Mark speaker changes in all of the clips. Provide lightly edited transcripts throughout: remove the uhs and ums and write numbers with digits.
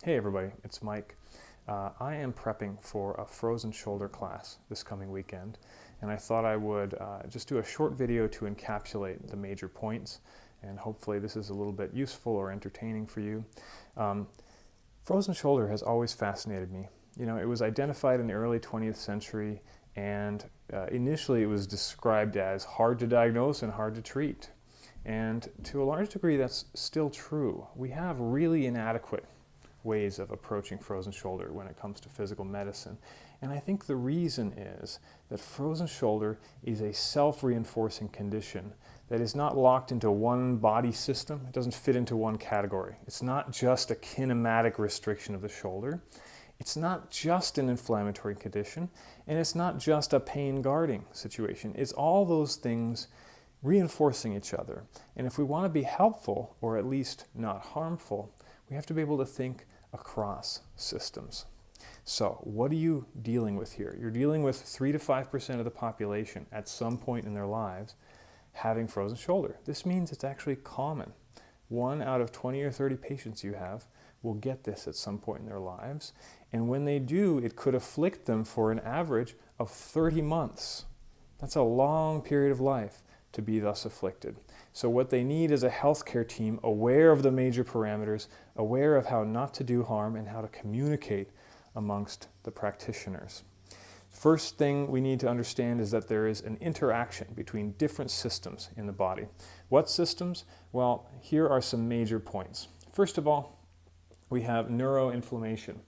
Speaker 1: Hey everybody, it's Mike. I am prepping for a frozen shoulder class this coming weekend, and I thought I would just do a short video to encapsulate the major points, and hopefully this is a little bit useful or entertaining for you. Frozen shoulder has always fascinated me. You know, it was identified in the early 20th century, and initially it was described as hard to diagnose and hard to treat. And to a large degree that's still true. We have really inadequate ways of approaching frozen shoulder when it comes to physical medicine. And I think the reason is that frozen shoulder is a self-reinforcing condition that is not locked into one body system. It doesn't fit into one category. It's not just a kinematic restriction of the shoulder. It's not just an inflammatory condition, and it's not just a pain guarding situation. It's all those things reinforcing each other. And if we want to be helpful, or at least not harmful, we have to be able to think across systems. So what are you dealing with here? You're dealing with 3 to 5% of the population at some point in their lives having frozen shoulder. This means it's actually common. 1 out of 20 or 30 patients you have will get this at some point in their lives. And when they do, it could afflict them for an average of 30 months. That's a long period of life to be thus afflicted. So what they need is a healthcare team aware of the major parameters, aware of how not to do harm, and how to communicate amongst the practitioners. First thing we need to understand is that there is an interaction between different systems in the body. What systems? Well, here are some major points. First of all, we have neuro inflammation.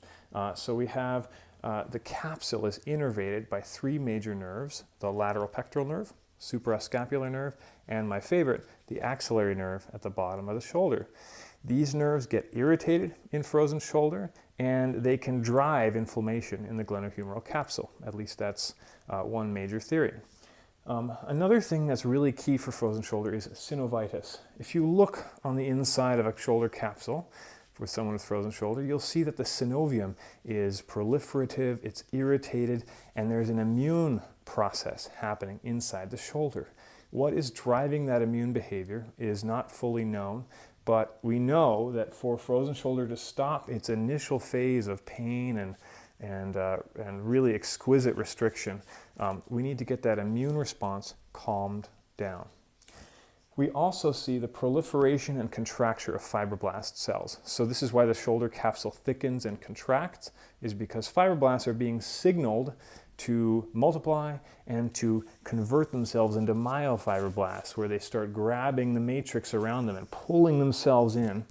Speaker 1: So we have the capsule is innervated by 3 major nerves: the lateral pectoral nerve, suprascapular nerve, and my favorite, the axillary nerve at the bottom of the shoulder. These nerves get irritated in frozen shoulder, and they can drive inflammation in the glenohumeral capsule. At least that's one major theory. Another thing that's really key for frozen shoulder is synovitis. If you look on the inside of a shoulder capsule with someone with frozen shoulder, you'll see that the synovium is proliferative, it's irritated, and there's an immune process happening inside the shoulder. What is driving that immune behavior is not fully known, but we know that for frozen shoulder to stop its initial phase of pain and really exquisite restriction, we need to get that immune response calmed down. We also see the proliferation and contracture of fibroblast cells. So this is why the shoulder capsule thickens and contracts, is because fibroblasts are being signaled to multiply and to convert themselves into myofibroblasts, where they start grabbing the matrix around them and pulling themselves in.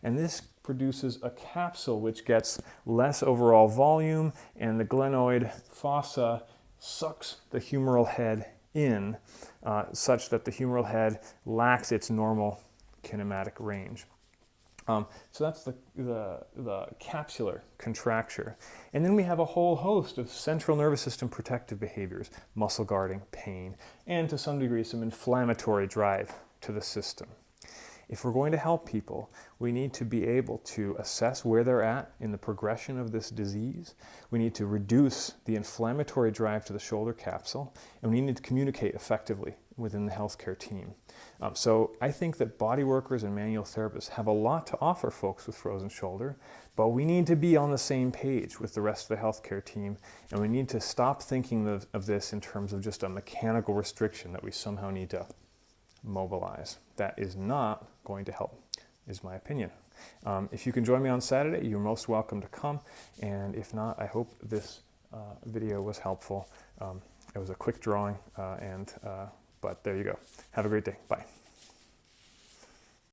Speaker 1: And this produces a capsule which gets less overall volume, and the glenoid fossa sucks the humeral head in, such that the humeral head lacks its normal kinematic range. So that's the capsular contracture. And then we have a whole host of central nervous system protective behaviors: muscle guarding, pain, and to some degree some inflammatory drive to the system. If we're going to help people, we need to be able to assess where they're at in the progression of this disease. We need to reduce the inflammatory drive to the shoulder capsule, and we need to communicate effectively within the healthcare team. So I think that body workers and manual therapists have a lot to offer folks with frozen shoulder, but we need to be on the same page with the rest of the healthcare team, and we need to stop thinking of this in terms of just a mechanical restriction that we somehow need to mobilize. That is not going to help, is my opinion. If you can join me on Saturday, you're most welcome to come, and if not, I hope this video was helpful. It was a quick drawing, but there you go. Have a great day. Bye.